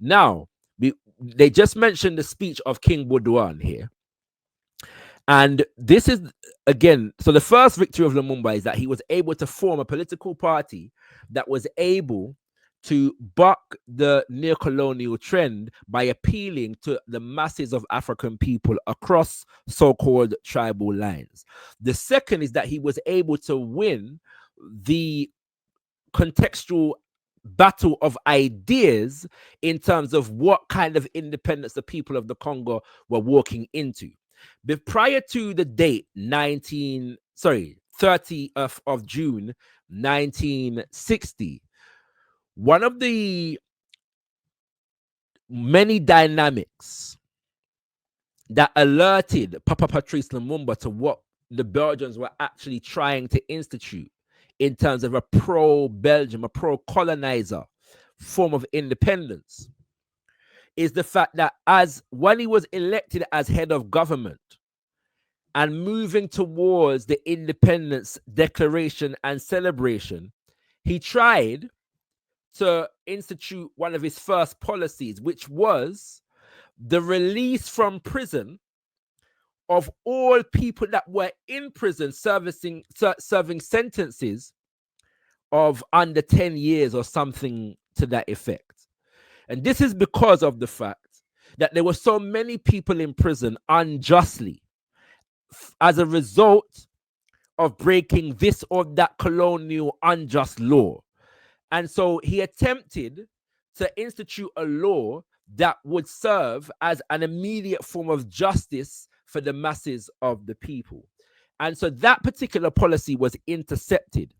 Now, they just mentioned the speech of King Baudouin here. And this is, again, so the first victory of Lumumba is that he was able to form a political party that was able to buck the neocolonial trend by appealing to the masses of African people across so-called tribal lines. The second is that he was able to win the contextual battle of ideas in terms of what kind of independence the people of the Congo were walking into. But prior to the date 30th of June 1960, one of the many dynamics that alerted Papa Patrice Lumumba to what the Belgians were actually trying to institute in terms of a pro-Belgium, a pro-colonizer form of independence, is the fact that when he was elected as head of government and moving towards the independence declaration and celebration, he tried to institute one of his first policies, which was the release from prison of all people that were in prison serving sentences of under 10 years or something to that effect. And this is because of the fact that there were so many people in prison unjustly as a result of breaking this or that colonial unjust law. And so he attempted to institute a law that would serve as an immediate form of justice for the masses of the people. And so that particular policy was intercepted,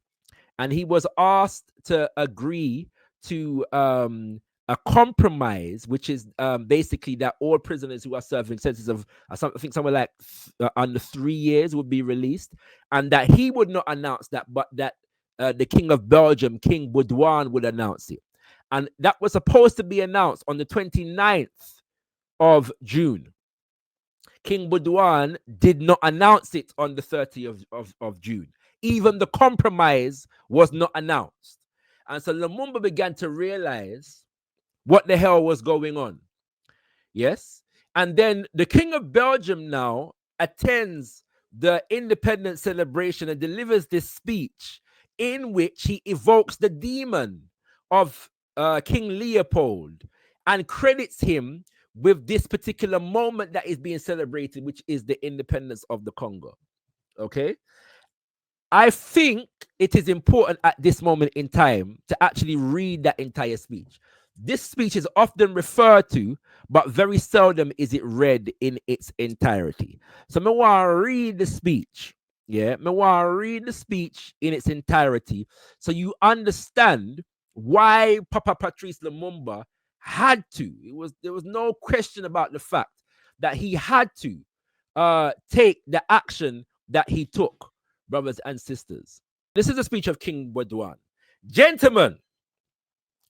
and he was asked to agree to a compromise, which is basically that all prisoners who are serving sentences of, I think somewhere like under 3 years would be released, and that he would not announce that, but that the King of Belgium, King Baudouin, would announce it. And that was supposed to be announced on the 29th of June. King Baudouin did not announce it on the 30th of June. Even the compromise was not announced. And so Lumumba began to realize what the hell was going on. Yes? And then the King of Belgium now attends the independence celebration and delivers this speech in which he evokes the demon of King Leopold and credits him with this particular moment that is being celebrated, which is the independence of the Congo. Okay? I think it is important at this moment in time to actually read that entire speech. This speech is often referred to, but very seldom is it read in its entirety. So I want to read the speech. Yeah, I want to read the speech in its entirety so you understand why Papa Patrice Lumumba had to. There was no question about the fact that he had to take the action that he took, brothers and sisters. This is a speech of King Baudouin. Gentlemen,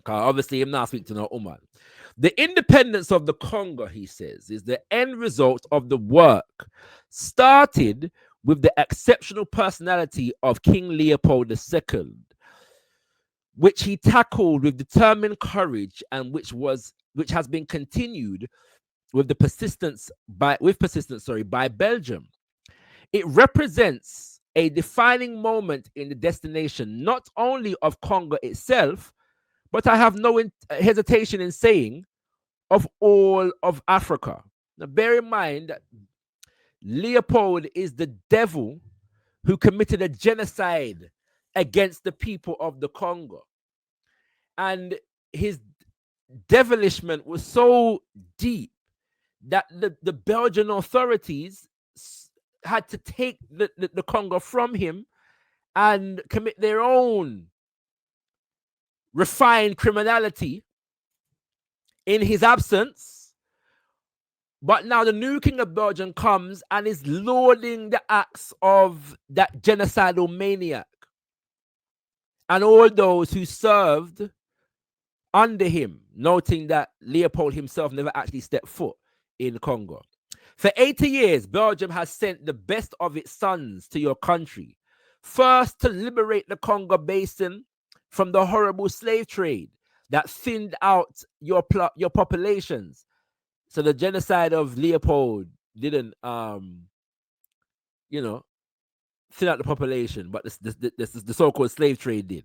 obviously I'm not speaking to no woman. The independence of the Congo, he says, is the end result of the work started with the exceptional personality of King Leopold II, which he tackled with determined courage and which has been continued with persistence by Belgium. It represents a defining moment in the destination not only of Congo itself, but I have no hesitation in saying of all of Africa. Now bear in mind that Leopold is the devil who committed a genocide against the people of the Congo. And his devilishment was so deep that the Belgian authorities had to take the Congo from him and commit their own refined criminality in his absence. But now the new King of Belgium comes and is lauding the acts of that genocidal maniac and all those who served under him, noting that Leopold himself never actually stepped foot in Congo. For 80 years, Belgium has sent the best of its sons to your country, first to liberate the Congo Basin from the horrible slave trade, that thinned out your populations. So the genocide of Leopold didn't, you know, thin out the population, but the so-called slave trade did.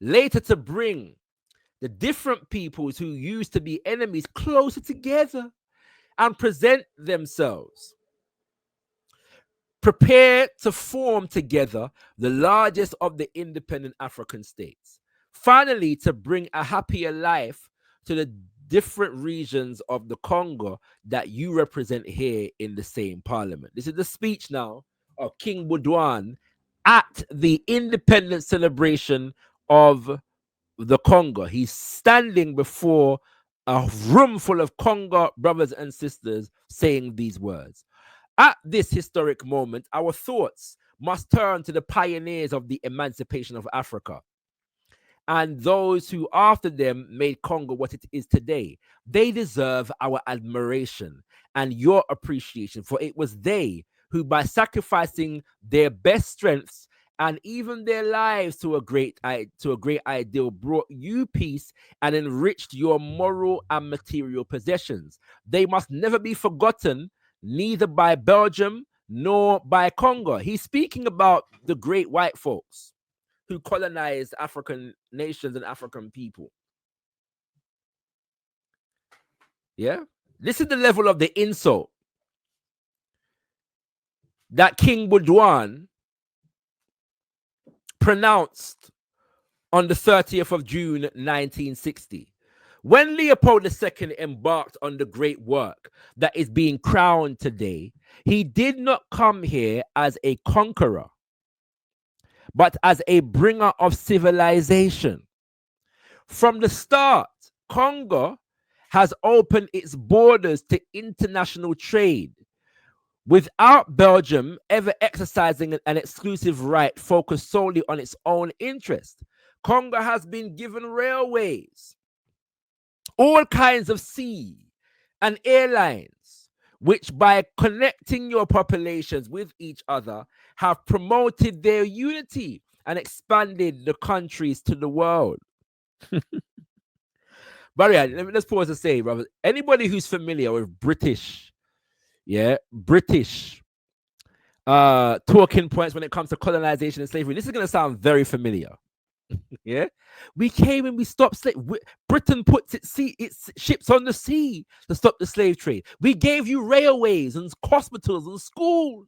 Later, to bring the different peoples who used to be enemies closer together and present themselves, prepared to form together the largest of the independent African states. Finally, to bring a happier life to the different regions of the Congo that you represent here in the same parliament. This is the speech now of King Baudouin at the independence celebration of the Congo. He's standing before a room full of Congo brothers and sisters saying these words. At this historic moment, our thoughts must turn to the pioneers of the emancipation of Africa and those who after them made Congo what it is today. They deserve our admiration and your appreciation, for it was they who, by sacrificing their best strengths and even their lives to a great ideal, brought you peace and enriched your moral and material possessions. They must never be forgotten, neither by Belgium nor by Congo. He's speaking about the great white folks who colonized African nations and African people. Yeah? This is the level of the insult that King Baudouin pronounced on the 30th of June, 1960. When Leopold II embarked on the great work that is being crowned today, he did not come here as a conqueror, but as a bringer of civilization. From the start, Congo has opened its borders to international trade without Belgium ever exercising an exclusive right focused solely on its own interest. Congo has been given railways, all kinds of sea and airlines, which by connecting your populations with each other have promoted their unity and expanded the countries to the world. But yeah, let's pause to say, brother, anybody who's familiar with British talking points when it comes to colonization and slavery, this is going to sound very familiar. Yeah, we came and we stopped Britain puts its ships on the sea to stop the slave trade. We gave you railways and hospitals and schools.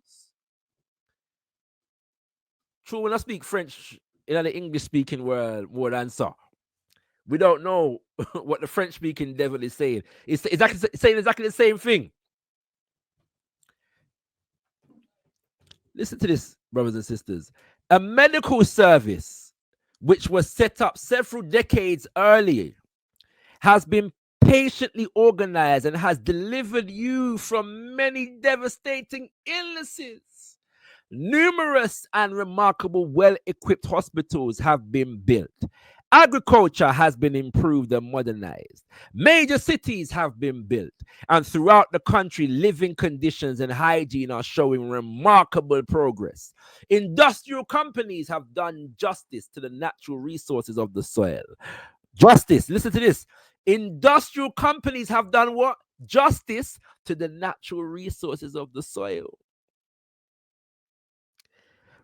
True, when I speak French in the English-speaking world more than so, we don't know what the French-speaking devil is saying. It's saying exactly the same thing. Listen to this, brothers and sisters. A medical service, which was set up several decades earlier, has been patiently organized and has delivered you from many devastating illnesses. Numerous and remarkable well-equipped hospitals have been built. Agriculture has been improved and modernized. Major cities have been built. And throughout the country, living conditions and hygiene are showing remarkable progress. Industrial companies have done justice to the natural resources of the soil. Justice, listen to this. Industrial companies have done what? Justice to the natural resources of the soil.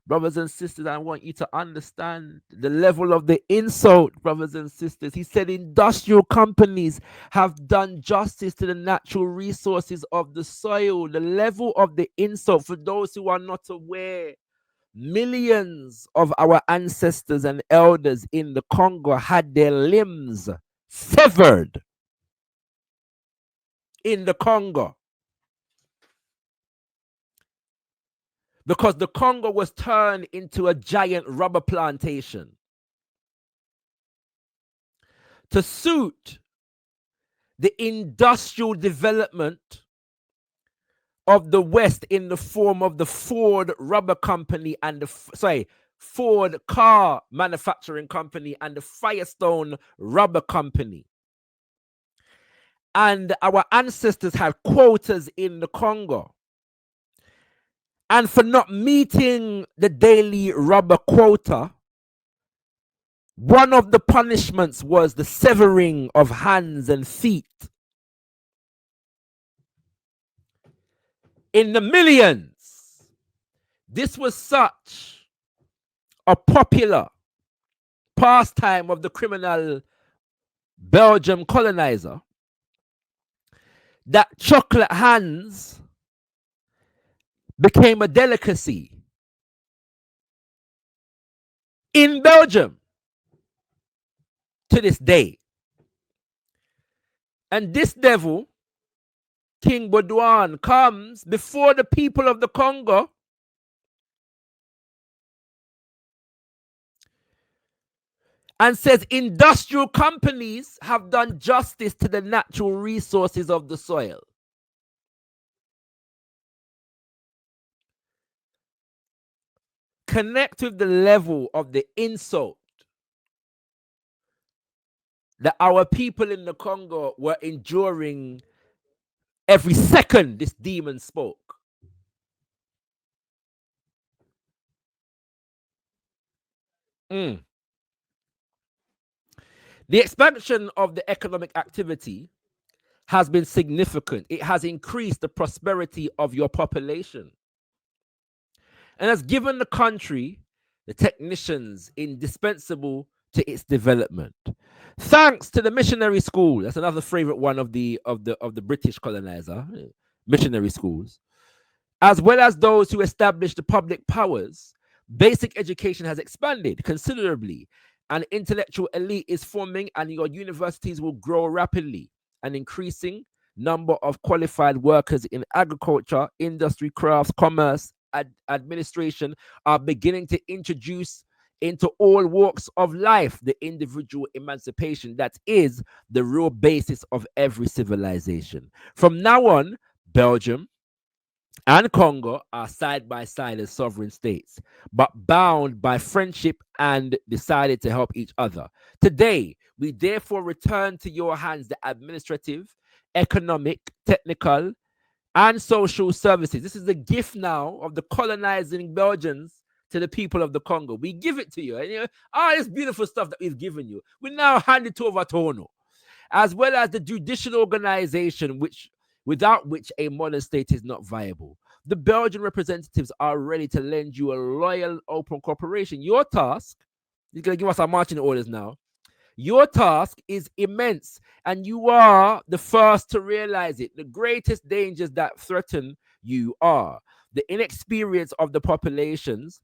Brothers and sisters, I want you to understand the level of the insult, brothers and sisters. He said industrial companies have done justice to the natural resources of the soil. The level of the insult, for those who are not aware, millions of our ancestors and elders in the Congo had their limbs severed in the Congo, because the Congo was turned into a giant rubber plantation to suit the industrial development of the West in the form of the Ford Rubber Company and the Ford Car Manufacturing Company and the Firestone Rubber Company. And our ancestors had quotas in the Congo. And for not meeting the daily rubber quota, One of the punishments was the severing of hands and feet. In the millions, this was such a popular pastime of the criminal Belgian colonizer that chocolate hands became a delicacy in Belgium to this day. And this devil, King BAUDOIN, comes before the people of the Congo and says industrial companies have done justice to the natural resources of the soil. Connect with the level of the insult that our people in the Congo were enduring every second this demon spoke. The expansion of the economic activity has been significant. It has increased the prosperity of your population and has given the country the technicians indispensable to its development. Thanks to the missionary school, that's another favorite one of the British colonizer, missionary schools, as well as those who established the public powers, basic education has expanded considerably. An intellectual elite is forming, and your universities will grow rapidly. An increasing number of qualified workers in agriculture, industry, crafts, commerce, administration are beginning to introduce into all walks of life the individual emancipation that is the real basis of every civilization. From now on, Belgium and Congo are side by side as sovereign states, but bound by friendship and decided to help each other. Today, we therefore return to your hands the administrative, economic, technical, and social services. This is the gift now of the colonizing Belgians to the people of the Congo. We give it to you. And all this beautiful stuff that we've given you, we now hand it over to Ono, as well as the judicial organization, without which a modern state is not viable. The Belgian representatives are ready to lend you a loyal, open cooperation. Your task, he's going to give us our marching orders now. Your task is immense, and you are the first to realize it. The greatest dangers that threaten you are the inexperience of the populations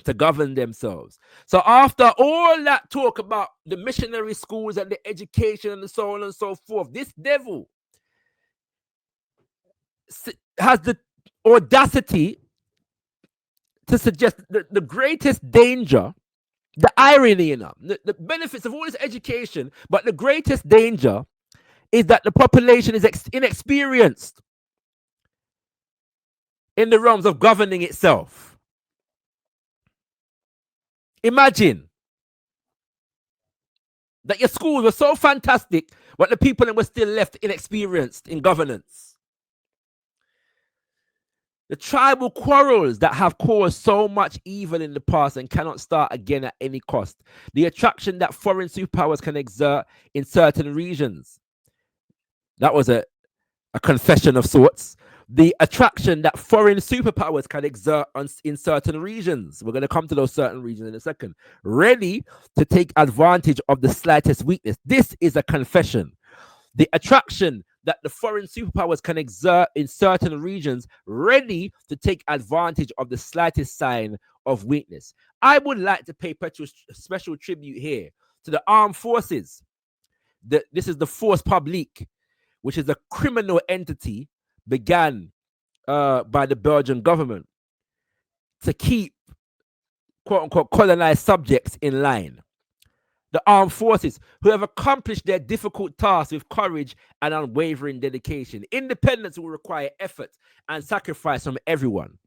to govern themselves. So after all that talk about the missionary schools and the education and so on and so forth, this devil has the audacity to suggest that the greatest danger, the irony in the benefits of all this education, but the greatest danger is that the population is inexperienced in the realms of governing itself. Imagine that your schools were so fantastic, but the people were still left inexperienced in governance. The tribal quarrels that have caused so much evil in the past and cannot start again at any cost. The attraction that foreign superpowers can exert in certain regions. That was a confession of sorts. The attraction that foreign superpowers can exert in certain regions. We're going to come to those certain regions in a second. Ready to take advantage of the slightest weakness. This is a confession. The attraction that the foreign superpowers can exert in certain regions, ready to take advantage of the slightest sign of weakness. I would like to pay special tribute here to the armed forces. This is the Force Publique, which is a criminal entity began by the Belgian government to keep quote-unquote colonized subjects in line. The armed forces, who have accomplished their difficult tasks with courage and unwavering dedication. Independence will require effort and sacrifice from everyone.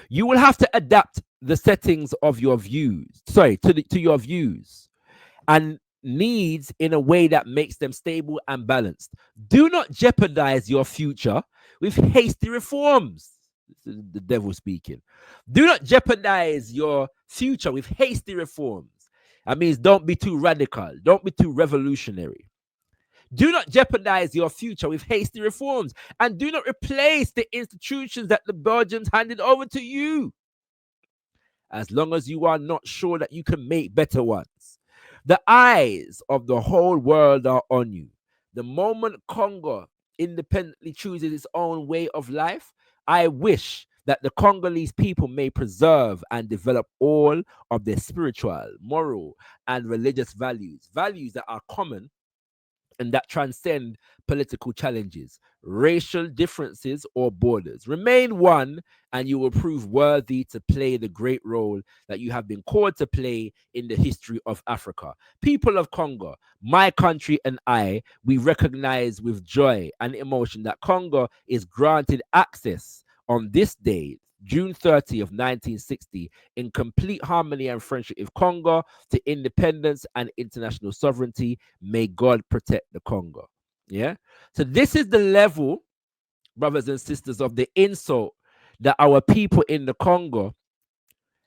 You will have to adapt the settings of your views, to your views and needs in a way that makes them stable and balanced. Do not jeopardize your future with hasty reforms. This is the devil speaking. Do not jeopardize your future with hasty reforms. That means don't be too radical, don't be too revolutionary. Do not jeopardize your future with hasty reforms, and do not replace the institutions that the Belgians handed over to you, as long as you are not sure that you can make better ones. The eyes of the whole world are on you. The moment Congo independently chooses its own way of life, I wish that the Congolese people may preserve and develop all of their spiritual, moral, and religious values, values that are common and that transcend political challenges, racial differences, or borders. Remain one, and you will prove worthy to play the great role that you have been called to play in the history of Africa. People of Congo, my country and I, we recognize with joy and emotion that Congo is granted access on this day, June 30 of 1960, in complete harmony and friendship with Congo, to independence and international sovereignty. May God protect the Congo. Yeah. So this is the level, brothers and sisters, of the insult that our people in the Congo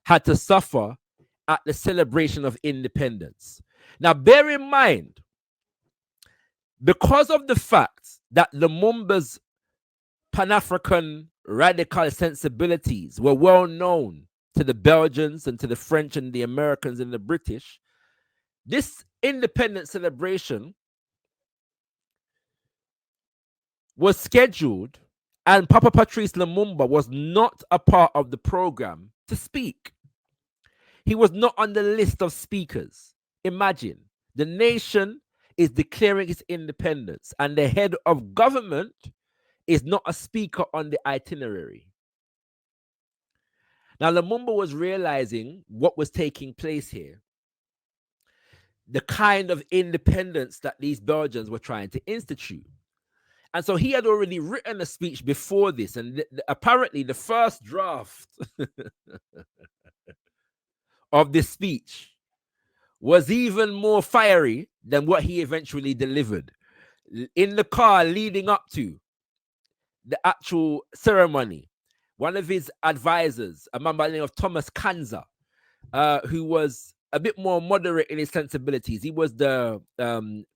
had to suffer at the celebration of independence. Now, bear in mind, because of the fact that Lumumba's Pan-African radical sensibilities were well known to the Belgians and to the French and the Americans and the British, this independence celebration was scheduled, and Papa Patrice Lumumba was not a part of the program to speak. He was not on the list of speakers. Imagine, the nation is declaring its independence, and the head of government is not a speaker on the itinerary. Now, Lumumba was realizing what was taking place here, the kind of independence that these Belgians were trying to institute. And so he had already written a speech before this, and apparently the first draft of this speech was even more fiery than what he eventually delivered. In the car leading up to the actual ceremony, one of his advisors, a man by the name of Thomas Kanza, who was a bit more moderate in his sensibilities, he was the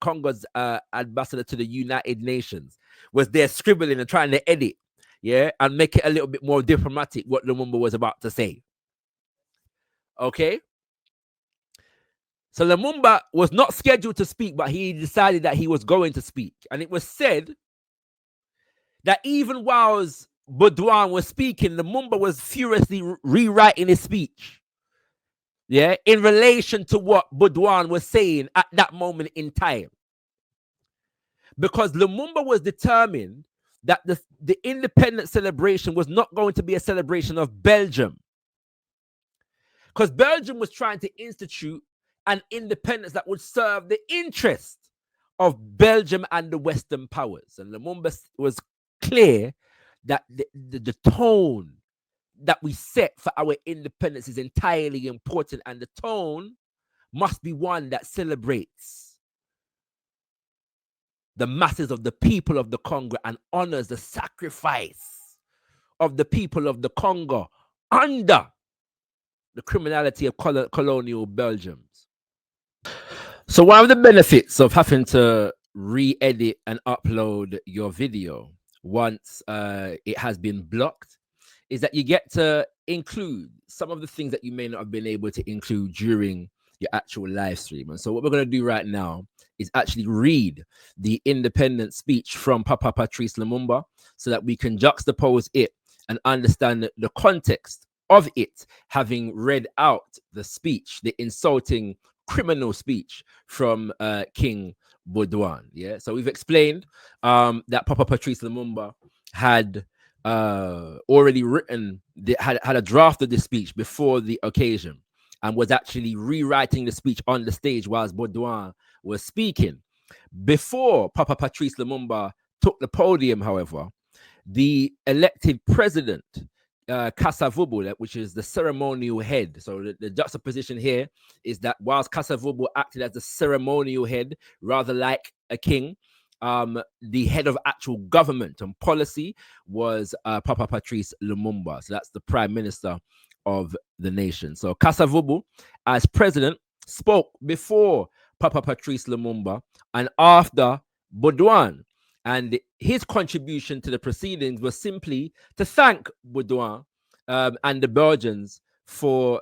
Congo's ambassador to the United Nations, was there scribbling and trying to edit, yeah, and make it a little bit more diplomatic what Lumumba was about to say. Okay? So Lumumba was not scheduled to speak, but he decided that he was going to speak. And it was said that even whilst BAUDOIN was speaking, Lumumba was furiously rewriting his speech, yeah, in relation to what BAUDOIN was saying at that moment in time. Because Lumumba was determined that the independence celebration was not going to be a celebration of Belgium. Because Belgium was trying to institute an independence that would serve the interest of Belgium and the Western powers. And Lumumba was clear that the tone that we set for our independence is entirely important, and the tone must be one that celebrates the masses of the people of the Congo and honors the sacrifice of the people of the Congo under the criminality of colonial Belgiums. So one of the benefits of having to re-edit and upload your video once it has been blocked is that you get to include some of the things that you may not have been able to include during your actual live stream. And so what we're going to do right now is actually read the independent speech from Papa Patrice Lumumba so that we can juxtapose it and understand the context of it, having read out the speech, the insulting criminal speech from King BAUDOIN. Yeah, so we've explained that Papa Patrice Lumumba had already written, had a draft of the speech before the occasion, and was actually rewriting the speech on the stage whilst BAUDOIN was speaking. Before Papa Patrice Lumumba took the podium, however, the elected president, Kasavubu, which is the ceremonial head. So the juxtaposition here is that whilst Kasavubu acted as the ceremonial head, rather like a king, the head of actual government and policy was Papa Patrice Lumumba. So that's the prime minister of the nation. So Kasavubu, as president, spoke before Papa Patrice Lumumba and after BAUDOIN. And his contribution to the proceedings was simply to thank BAUDOIN and the Belgians for,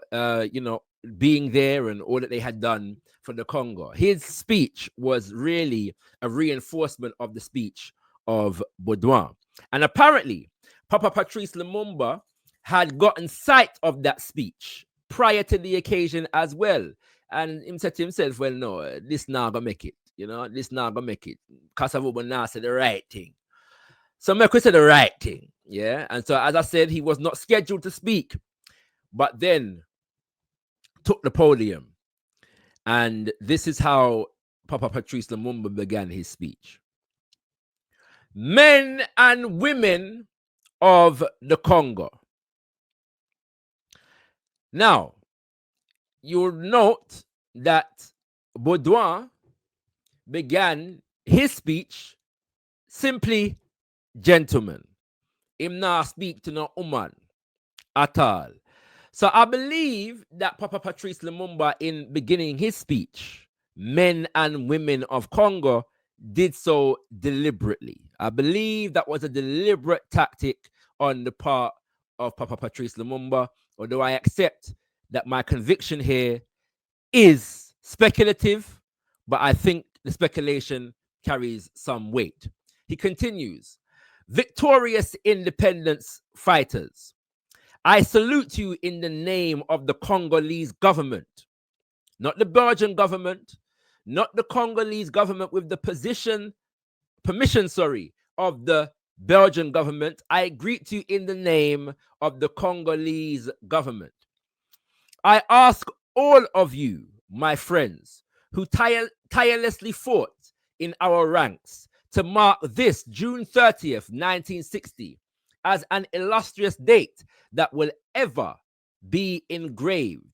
being there and all that they had done for the Congo. His speech was really a reinforcement of the speech of BAUDOIN. And apparently, Papa Patrice Lumumba had gotten sight of that speech prior to the occasion as well. And him said to himself, well, no, this not gonna make it. This not gonna make it. Kassavubu now said the right thing. So Merkel said the right thing. Yeah. And so, as I said, he was not scheduled to speak, but then took the podium. And this is how Papa Patrice Lumumba began his speech. Men and women of the Congo. Now, you'll note that BAUDOIN began his speech simply, gentlemen. Him not speak to no woman at all. So I believe that Papa Patrice Lumumba, in beginning his speech, men and women of Congo, did so deliberately. I believe that was a deliberate tactic on the part of Papa Patrice Lumumba, although I accept that my conviction here is speculative, but I think the speculation carries some weight. He continues, victorious independence fighters, I salute you in the name of the Congolese government, not the Belgian government, not the Congolese government with the permission, of the Belgian government. I greet you in the name of the Congolese government. I ask all of you, my friends, who tirelessly fought in our ranks to mark this June 30th, 1960, as an illustrious date that will ever be engraved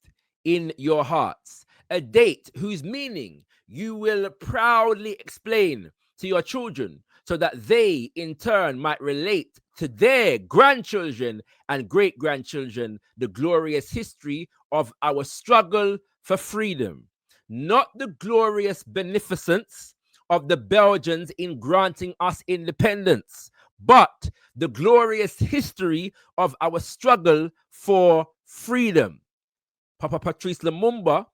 in your hearts, a date whose meaning you will proudly explain to your children so that they in turn might relate to their grandchildren and great-grandchildren the glorious history of our struggle for freedom, not the glorious beneficence of the Belgians in granting us independence, but the glorious history of our struggle for freedom. Papa Patrice Lumumba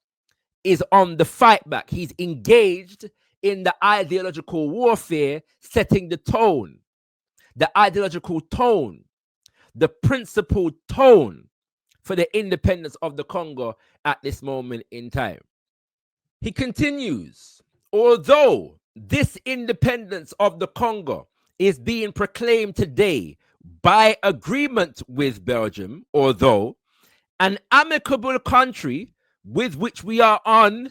is on the fight back. He's engaged in the ideological warfare, setting the tone, the ideological tone, the principled tone for the independence of the Congo at this moment in time. He continues, although this independence of the Congo is being proclaimed today by agreement with Belgium, although an amicable country with which we are on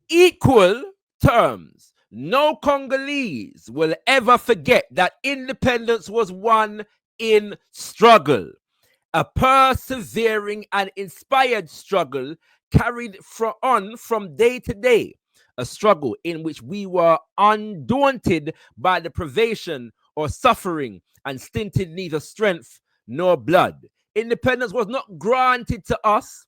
equal terms, no Congolese will ever forget that independence was won in struggle, a persevering and inspired struggle carried on from day to day, a struggle in which we were undaunted by the privation or suffering and stinted neither strength nor blood. Independence was not granted to us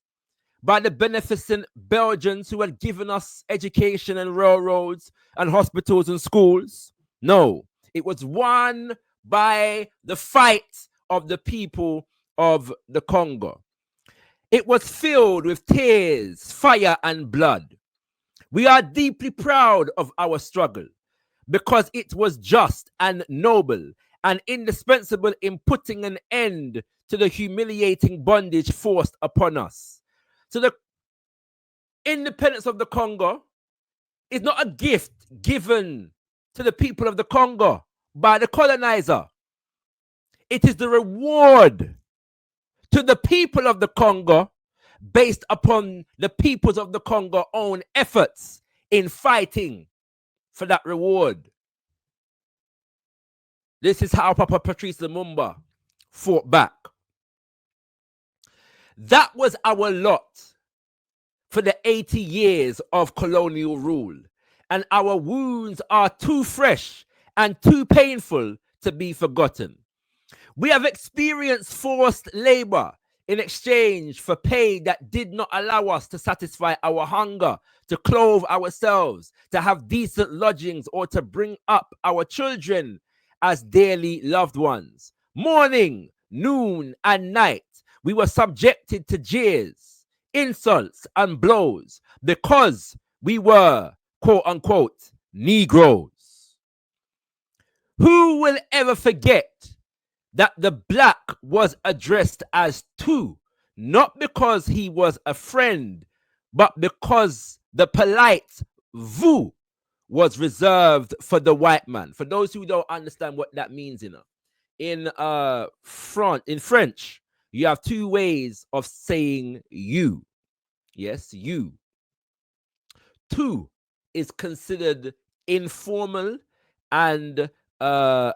by the beneficent Belgians who had given us education and railroads and hospitals and schools. No, it was won by the fight of the people of the Congo. It was filled with tears, fire, and blood. We are deeply proud of our struggle because it was just and noble and indispensable in putting an end to the humiliating bondage forced upon us. So the independence of the Congo is not a gift given to the people of the Congo by the colonizer. It is the reward to the people of the Congo based upon the peoples of the Congo own efforts in fighting for that reward. This is how Papa Patrice Lumumba fought back. That was our lot for the 80 years of colonial rule, and our wounds are too fresh and too painful to be forgotten. We have experienced forced labor in exchange for pay that did not allow us to satisfy our hunger, to clothe ourselves, to have decent lodgings, or to bring up our children as dearly loved ones. Morning, noon, and night, we were subjected to jeers, insults, and blows because we were, quote unquote, Negroes. Who will ever forget that the black was addressed as two, not because he was a friend, but because the polite vous was reserved for the white man? For those who don't understand what that means, in French, you have two ways of saying you. Yes, you. Two is considered informal and a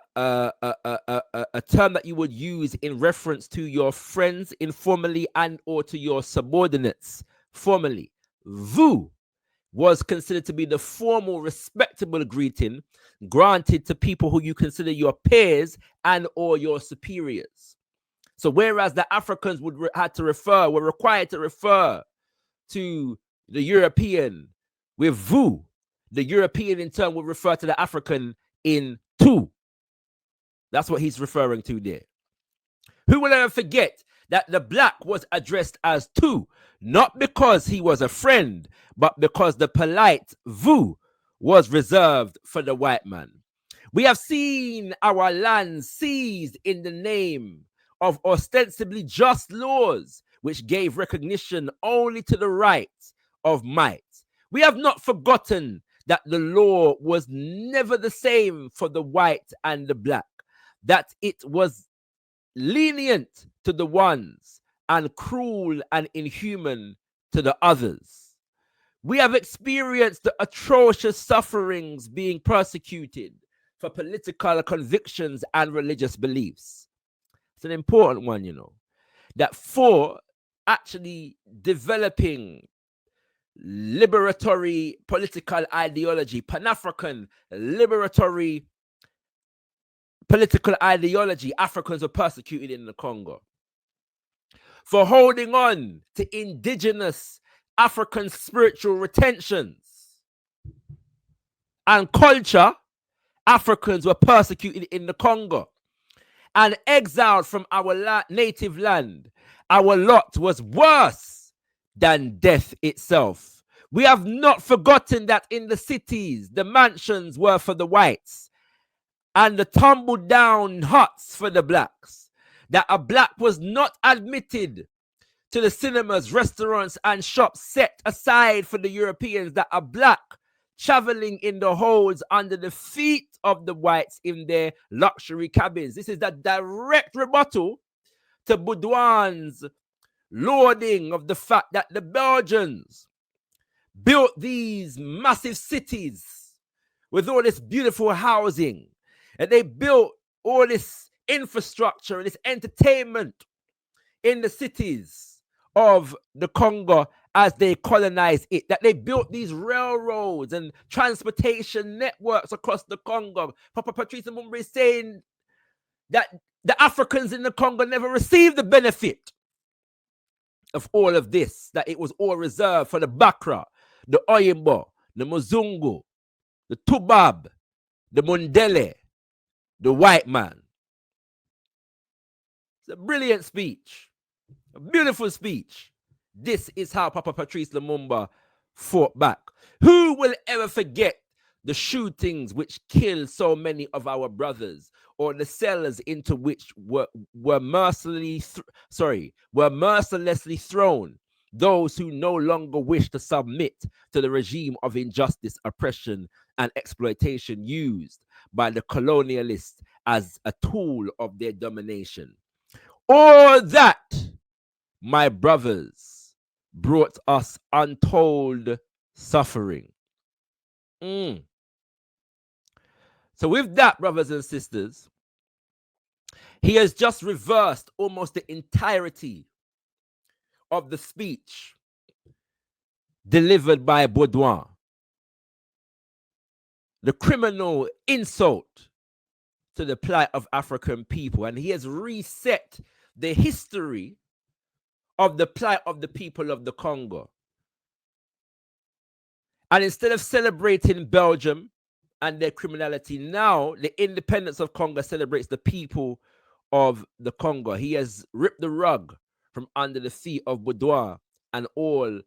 term that you would use in reference to your friends informally and or to your subordinates formally. Vous was considered to be the formal, respectable greeting granted to people who you consider your peers and or your superiors. So whereas the Africans were required to refer to the European with vous, the European in turn would refer to the African in tu. That's what he's referring to there. Who will ever forget that the black was addressed as tu, not because he was a friend, but because the polite vous was reserved for the white man. We have seen our lands seized in the name of ostensibly just laws, which gave recognition only to the right of might. We have not forgotten that the law was never the same for the white and the black, that it was lenient to the ones and cruel and inhuman to the others. We have experienced the atrocious sufferings being persecuted for political convictions and religious beliefs. It's an important one, that for actually developing liberatory political ideology, Pan-African liberatory political ideology, Africans were persecuted in the Congo. For holding on to indigenous African spiritual retentions and culture, Africans were persecuted in the Congo and exiled from our native land. Our lot was worse than death itself. We have not forgotten that in the cities, the mansions were for the whites and the tumbled down huts for the blacks, that a black was not admitted to the cinemas, restaurants, and shops set aside for the Europeans, that a black traveling in the holds under the feet of the whites in their luxury cabins. This is the direct rebuttal to BAUDOIN's lauding of the fact that the Belgians built these massive cities with all this beautiful housing, and they built all this infrastructure and this entertainment in the cities of the Congo as they colonized it, that they built these railroads and transportation networks across the Congo. Papa Patrice Lumumba is saying that the Africans in the Congo never received the benefit of all of this, that it was all reserved for the Bakra, the Oyimbo, the Muzungu, the Tubab, the Mundele, the white man. It's a brilliant speech, a beautiful speech. This is how Papa Patrice Lumumba fought back. Who will ever forget the shootings which killed so many of our brothers, or the cellars into which were mercilessly thrown those who no longer wish to submit to the regime of injustice, oppression, and exploitation used by the colonialists as a tool of their domination? All that, my brothers, brought us untold suffering. So with that, brothers and sisters, he has just reversed almost the entirety of the speech delivered by BAUDOIN. The criminal insult to the plight of African people. And he has reset the history of the plight of the people of the Congo. And instead of celebrating Belgium and their criminality, now the independence of Congo celebrates the people of the Congo. He has ripped the rug from under the feet of BAUDOIN and all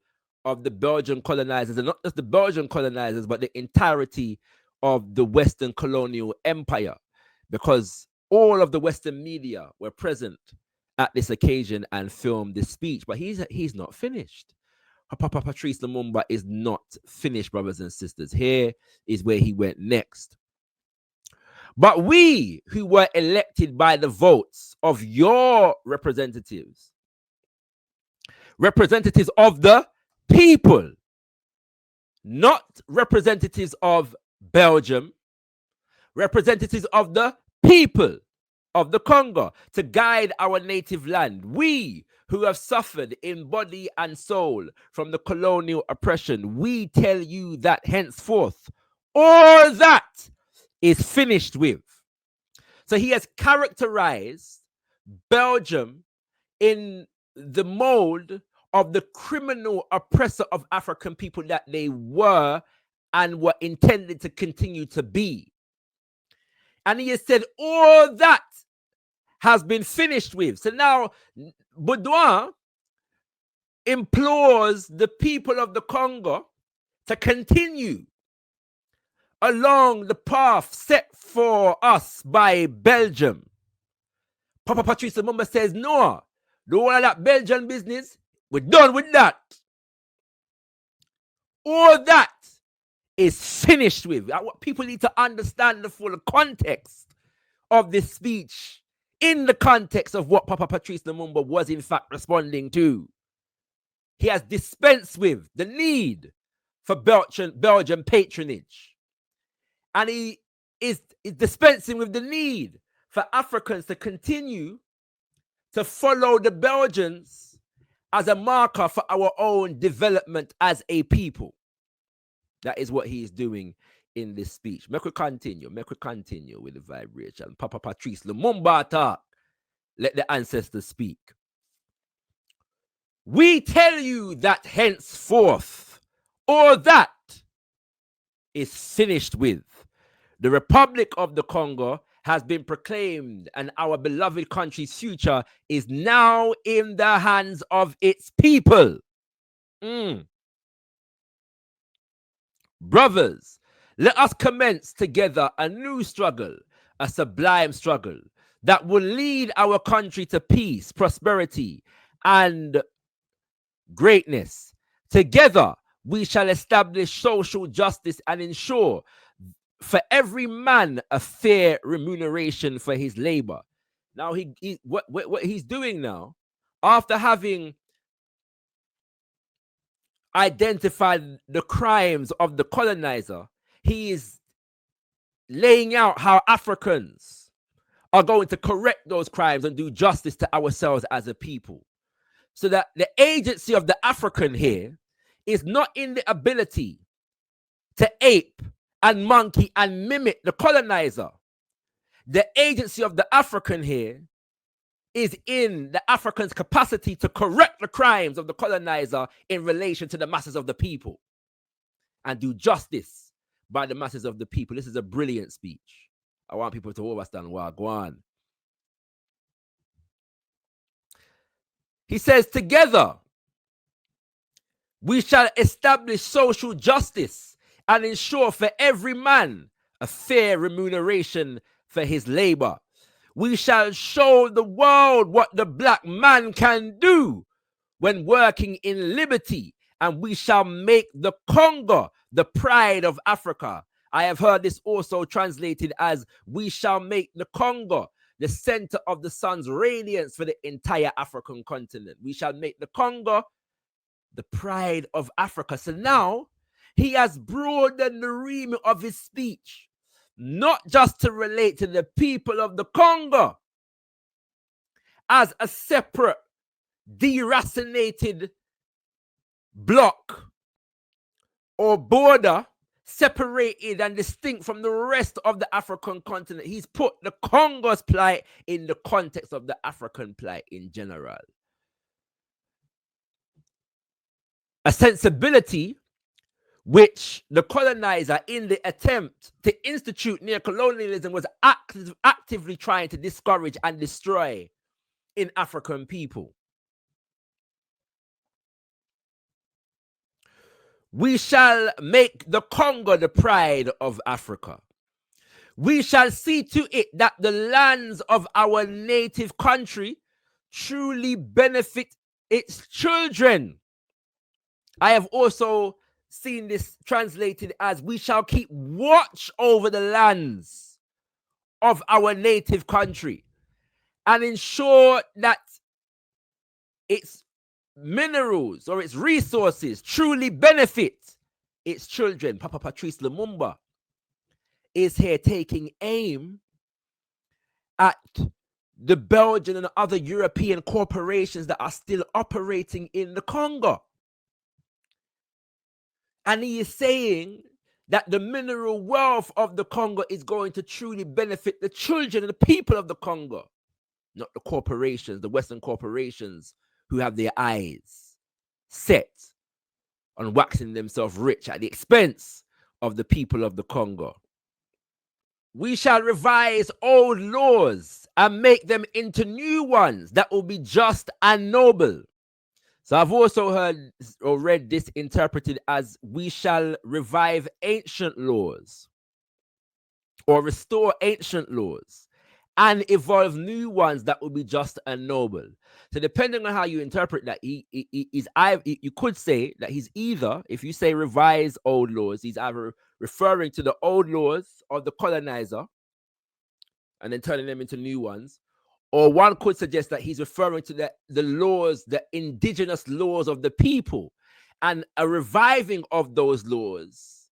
of the Belgian colonizers, and not just the Belgian colonizers, but the entirety of the Western colonial empire, because all of the Western media were present at this occasion and filmed this speech. But he's not finished. Patrice Lumumba is not finished, brothers and sisters. Here is where he went next. But we who were elected by the votes of your representatives, representatives of the people, not representatives of Belgium, representatives of the people of the Congo, to guide our native land. We who have suffered in body and soul from the colonial oppression, we tell you that henceforth all that is finished with. So he has characterized Belgium in the mold of the criminal oppressor of African people that they were and were intended to continue to be. And he has said all that has been finished with. So now BAUDOIN implores the people of the Congo to continue along the path set for us by Belgium. Papa Patrice Lumumba says, no, don't want that Belgian business. We're done with that. All that is finished with. People need to understand the full context of this speech in the context of what Papa Patrice Lumumba was in fact responding to. He has dispensed with the need for Belgian patronage. And he is dispensing with the need for Africans to continue to follow the Belgians as a marker for our own development as a people. That is what he is doing in this speech. Make we continue with the vibration. Papa Patrice Lumumba talk. Let the ancestors speak. We tell you that henceforth all that is finished with. The Republic of the Congo has been proclaimed, and our beloved country's future is now in the hands of its people. Brothers, let us commence together a new struggle, a sublime struggle that will lead our country to peace, prosperity, and greatness. Together, we shall establish social justice and ensure for every man a fair remuneration for his labor. Now, what he's doing now, after having identified the crimes of the colonizer, he is laying out how Africans are going to correct those crimes and do justice to ourselves as a people. So that the agency of the African here is not in the ability to ape and monkey and mimic the colonizer. The agency of the African here is in the African's capacity to correct the crimes of the colonizer in relation to the masses of the people and do justice by the masses of the people. This is a brilliant speech. I want people to understand what go on. He says, together, we shall establish social justice and ensure for every man a fair remuneration for his labor. We shall show the world what the black man can do when working in liberty, and we shall make the Congo the pride of Africa. I have heard this also translated as, we shall make the Congo the center of the sun's radiance for the entire African continent. We shall make the Congo the pride of Africa. So now he has broadened the remit of his speech, not just to relate to the people of the Congo as a separate, deracinated block or border, separated and distinct from the rest of the African continent. He's put the Congo's plight in the context of the African plight in general. a sensibility which the colonizer, in the attempt to institute neocolonialism, was actively trying to discourage and destroy in African people. We shall make the Congo the pride of Africa. We shall see to it that the lands of our native country truly benefit its children. I have also seen this translated as, we shall keep watch over the lands of our native country and ensure that its minerals or its resources truly benefit its children. Papa Patrice Lumumba is here taking aim at the Belgian and other European corporations that are still operating in the Congo. And he is saying that the mineral wealth of the Congo is going to truly benefit the children and the people of the Congo, not the corporations, the Western corporations who have their eyes set on waxing themselves rich at the expense of the people of the Congo. We shall revise old laws and make them into new ones that will be just and noble. So I've also heard or read this interpreted as, we shall revive ancient laws or restore ancient laws and evolve new ones that will be just and noble. So depending on how you interpret that, you could say that he's either, if you say revise old laws, he's either referring to the old laws of the colonizer and then turning them into new ones, or one could suggest that he's referring to the laws, the indigenous laws of the people, and a reviving of those laws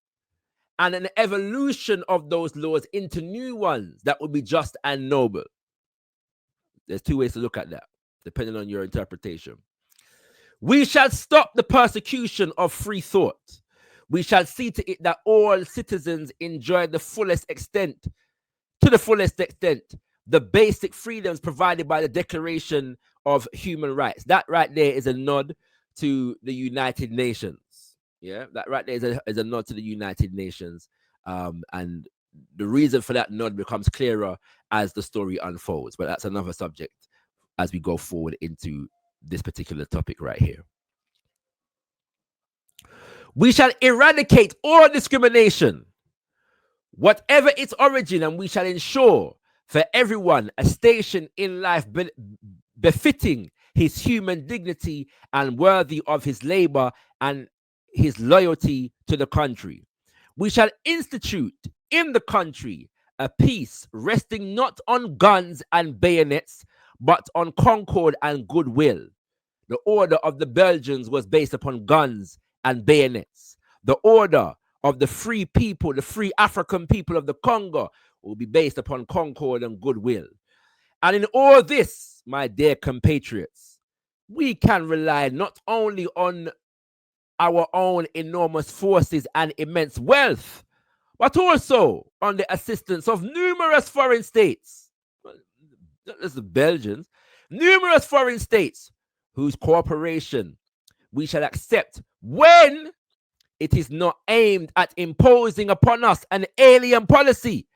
and an evolution of those laws into new ones that would be just and noble. There's two ways to look at that, depending on your interpretation. We shall stop the persecution of free thought. We shall see to it that all citizens enjoy the fullest extent, the basic freedoms provided by the Declaration of Human Rights. That right there is a nod to the United Nations. Yeah, that right there is a nod to the United Nations. And the reason for that nod becomes clearer as the story unfolds. But that's another subject as we go forward into this particular topic right here. We shall eradicate all discrimination, whatever its origin, and we shall ensure for everyone a station in life befitting his human dignity and worthy of his labor and his loyalty to the country. We shall institute in the country a peace resting not on guns and bayonets, but on concord and goodwill. The order of the Belgians was based upon guns and bayonets. The order of the free people, the free African people of the Congo, will be based upon concord and goodwill. And in all this, my dear compatriots, we can rely not only on our own enormous forces and immense wealth, but also on the assistance of numerous foreign states, not just the Belgians, numerous foreign states whose cooperation we shall accept when it is not aimed at imposing upon us an alien policy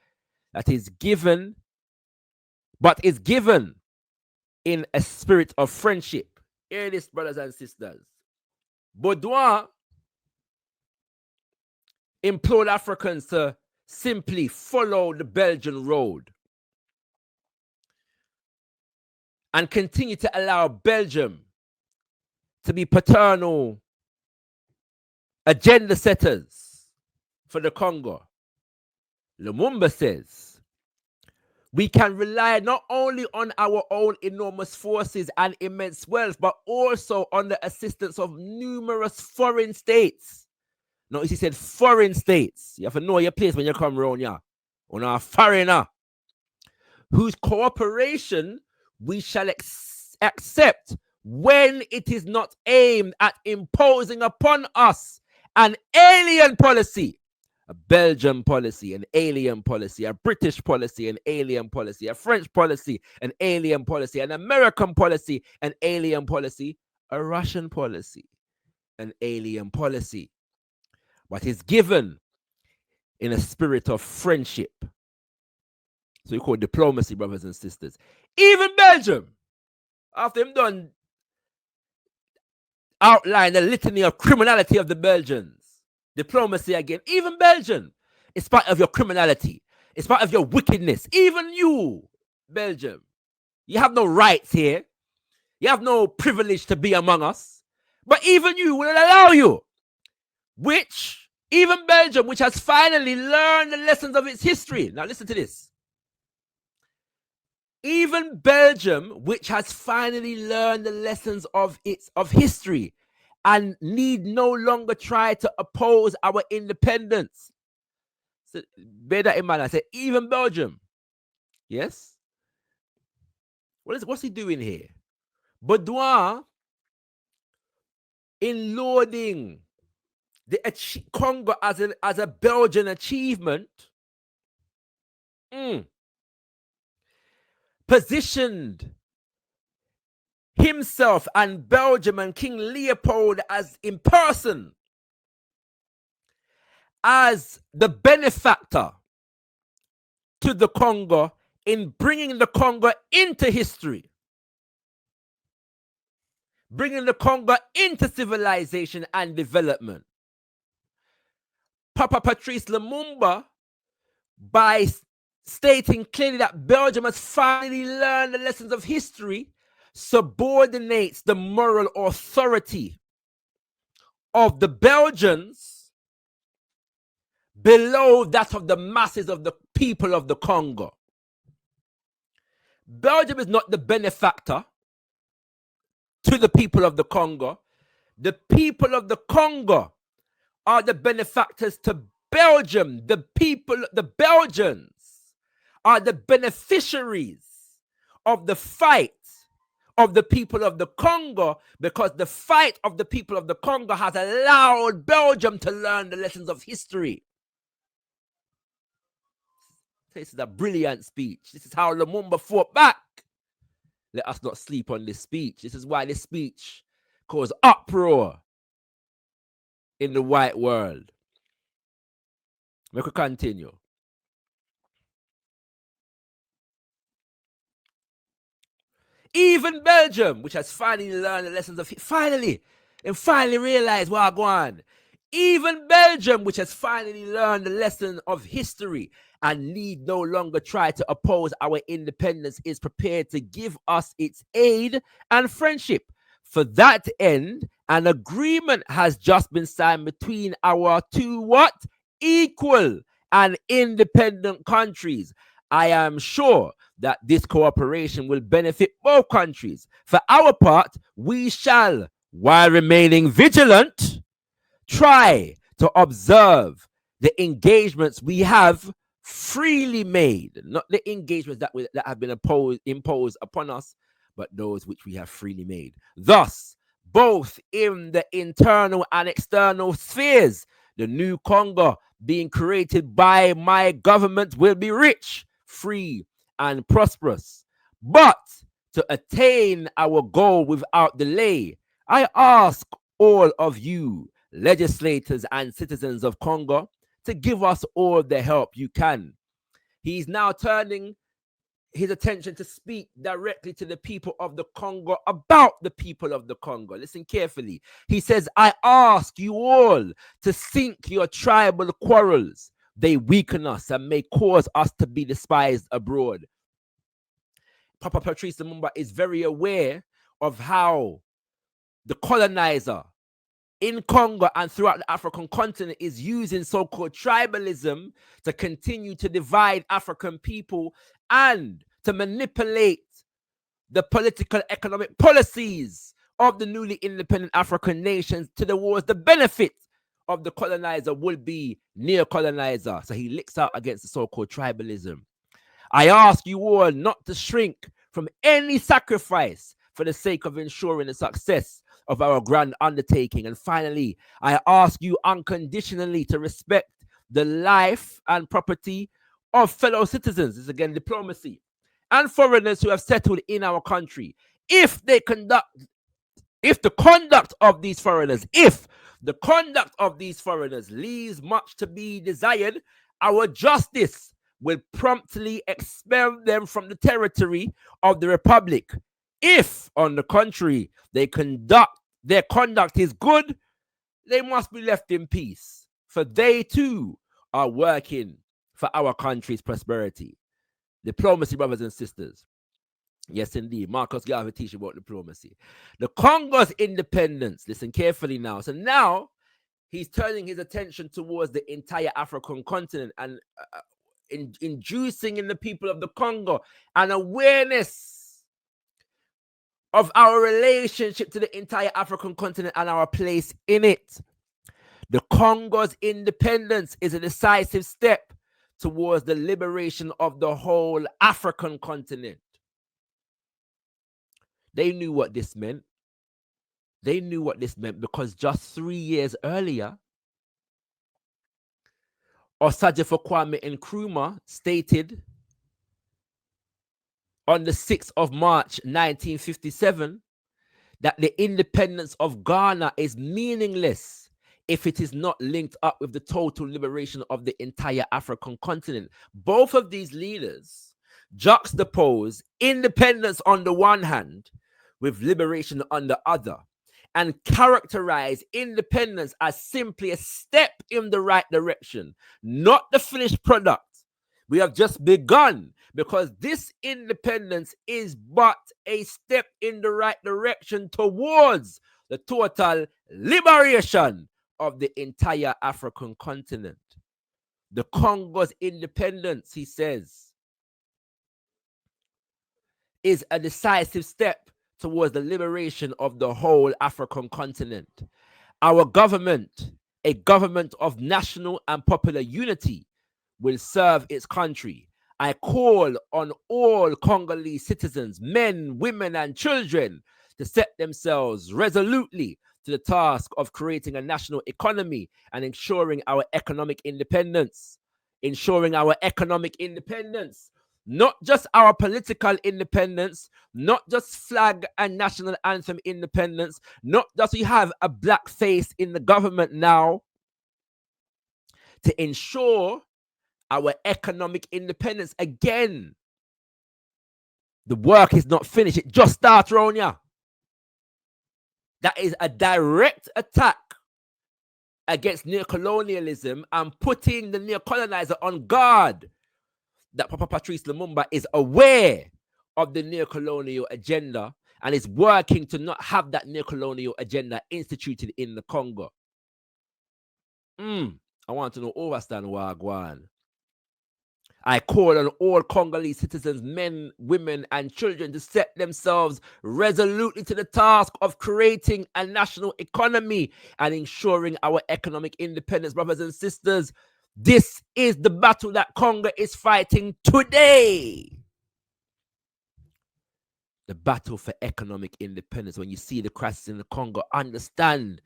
that is given, but is given in a spirit of friendship. Hear this, brothers and sisters. BAUDOIN implored Africans to simply follow the Belgian road and continue to allow Belgium to be paternal agenda setters for the Congo. Lumumba says, we can rely not only on our own enormous forces and immense wealth, but also on the assistance of numerous foreign states. Notice he said foreign states. You have to know your place when you come around here. On a foreigner whose cooperation we shall accept when it is not aimed at imposing upon us an alien policy, a Belgian policy, an alien policy, a British policy, an alien policy, a French policy, an alien policy, an American policy, an alien policy, a Russian policy. an alien policy, but is given in a spirit of friendship. So we call it diplomacy, brothers and sisters. Even Belgium, after him done outline the litany of criminality of the Belgians, diplomacy again, even Belgium, in spite of your criminality, in spite of your wickedness, even you, Belgium, you have no rights here. You have no privilege to be among us. But even you will allow you, which, even Belgium, which has finally learned the lessons of its history. Now listen to this. Even Belgium, which has finally learned the lessons of history and need no longer try to oppose our independence. So, bear that in mind. I say, even Belgium. Yes? What's he doing here? Baudouin, in lauding the Congo as a Belgian achievement, positioned himself and Belgium and King Leopold as in person as the benefactor to the Congo in bringing the Congo into history, bringing the Congo into civilization and development. Papa Patrice Lumumba, by stating clearly that Belgium has finally learned the lessons of history, subordinates the moral authority of the Belgians below that of the masses of the people of the Congo. Belgium is not the benefactor to the people of the Congo. The people of the Congo are the benefactors to Belgium. The Belgians are the beneficiaries of the fight of the people of the Congo, because the fight of the people of the Congo has allowed Belgium to learn the lessons of history. This is a brilliant speech. This is how Lumumba fought back. Let us not sleep on this speech. This is why this speech caused uproar in the white world. We could continue. Even Belgium, which has finally learned the lessons of finally realized what go on. Even Belgium, which has finally learned the lesson of history and need no longer try to oppose our independence, is prepared to give us its aid and friendship. For that end, an agreement has just been signed between our two equal and independent countries. I am sure that this cooperation will benefit both countries. For our part, we shall, while remaining vigilant, try to observe the engagements we have freely made, not the engagements that have been imposed upon us, but those which we have freely made. Thus, both in the internal and external spheres, the new Congo being created by my government will be rich, free, and prosperous. But to attain our goal without delay, I ask all of you, legislators and citizens of Congo, to give us all the help you can. He's now turning his attention to speak directly to the people of the Congo about the people of the Congo. Listen carefully. He says, I ask you all to sink your tribal quarrels. They weaken us and may cause us to be despised abroad. Papa Patrice Lumumba is very aware of how the colonizer in Congo and throughout the African continent is using so-called tribalism to continue to divide African people and to manipulate the political economic policies of the newly independent African nations towards the benefit of the colonizer would be neo-colonizer. So he licks out against the so-called tribalism. I ask you all not to shrink from any sacrifice for the sake of ensuring the success of our grand undertaking. And finally, I ask you unconditionally to respect the life and property of fellow citizens. This is again diplomacy. And foreigners who have settled in our country. If they conduct If the conduct of these foreigners, leaves much to be desired, our justice will promptly expel them from the territory of the Republic. If, on the contrary, their conduct is good, they must be left in peace, for they too are working for our country's prosperity. Diplomacy, brothers and sisters. Yes, indeed. Marcus Garvey teaches about diplomacy. The Congo's independence. Listen carefully now. So now he's turning his attention towards the entire African continent and inducing in the people of the Congo an awareness of our relationship to the entire African continent and our place in it. The Congo's independence is a decisive step towards the liberation of the whole African continent. They knew what this meant. They knew what this meant because just 3 years earlier, Osagyefo Kwame Nkrumah stated on the 6th of March 1957 that the independence of Ghana is meaningless if it is not linked up with the total liberation of the entire African continent. Both of these leaders juxtapose independence on the one hand with liberation on the other, and characterize independence as simply a step in the right direction, not the finished product. We have just begun, because this independence is but a step in the right direction towards the total liberation of the entire African continent. The Congo's independence, he says, is a decisive step towards the liberation of the whole African continent. Our government, a government of national and popular unity, will serve its country. I call on all Congolese citizens, men, women, and children, to set themselves resolutely to the task of creating a national economy and ensuring our economic independence. Ensuring our economic independence. Not just our political independence, not just flag and national anthem independence, not just we have a black face in the government now, to ensure our economic independence. Again, the work is not finished. It just starts around here. That is a direct attack against neocolonialism and putting the neocolonizer on guard that Papa Patrice Lumumba is aware of the neocolonial agenda and is working to not have that neocolonial agenda instituted in the Congo. I want to know overstand Wagwan. I call on all Congolese citizens, men, women, and children to set themselves resolutely to the task of creating a national economy and ensuring our economic independence, brothers and sisters. This is the battle that Congo is fighting today. The battle for economic independence. When you see the crisis in the Congo, understand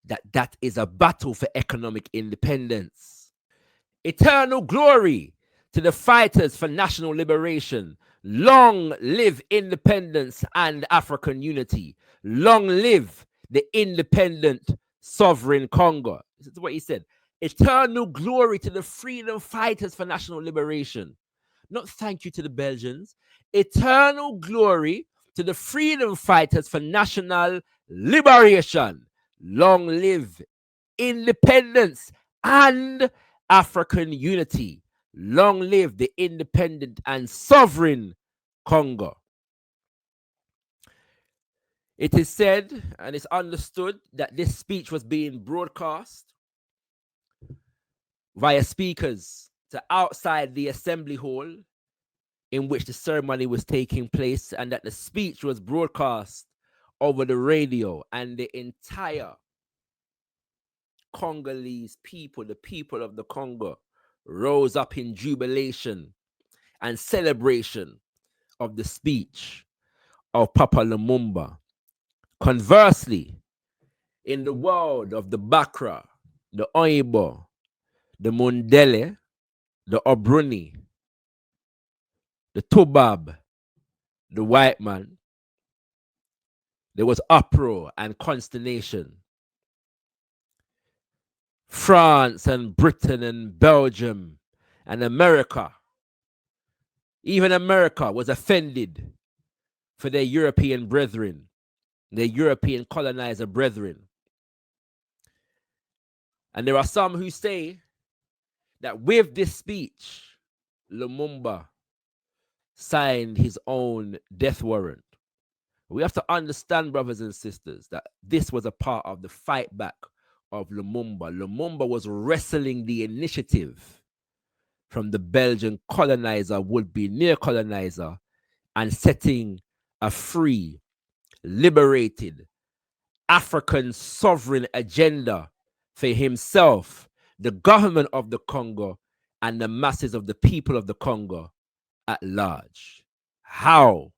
that that is a battle for economic independence. Eternal glory to the fighters for national liberation. Long live independence and African unity. Long live the independent sovereign Congo. This is what he said. Eternal glory to the freedom fighters for national liberation. Not thank you to the Belgians. Eternal glory to the freedom fighters for national liberation. Long live independence and African unity. Long live the independent and sovereign Congo. It is said and it's understood that this speech was being broadcast via speakers to outside the assembly hall in which the ceremony was taking place, and that the speech was broadcast over the radio, and the entire Congolese people, the people of the Congo, rose up in jubilation and celebration of the speech of Papa Lumumba. Conversely, in the world of the Bakra, the Oibo, the Mundele, the Obruni, the Tubab, the white man, There was uproar and consternation. France and Britain and Belgium and America, even America was offended for their European brethren, their European colonizer brethren. And there are some who say that with this speech, Lumumba signed his own death warrant. We have to understand, brothers and sisters, that this was a part of the fight back of Lumumba. Lumumba was wresting the initiative from the Belgian colonizer, would-be near-colonizer, and setting a free, liberated, African sovereign agenda for himself, the government of the Congo, and the masses of the people of the Congo at large. How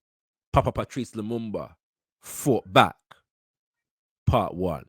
Papa Patrice Lumumba fought back. Part 1.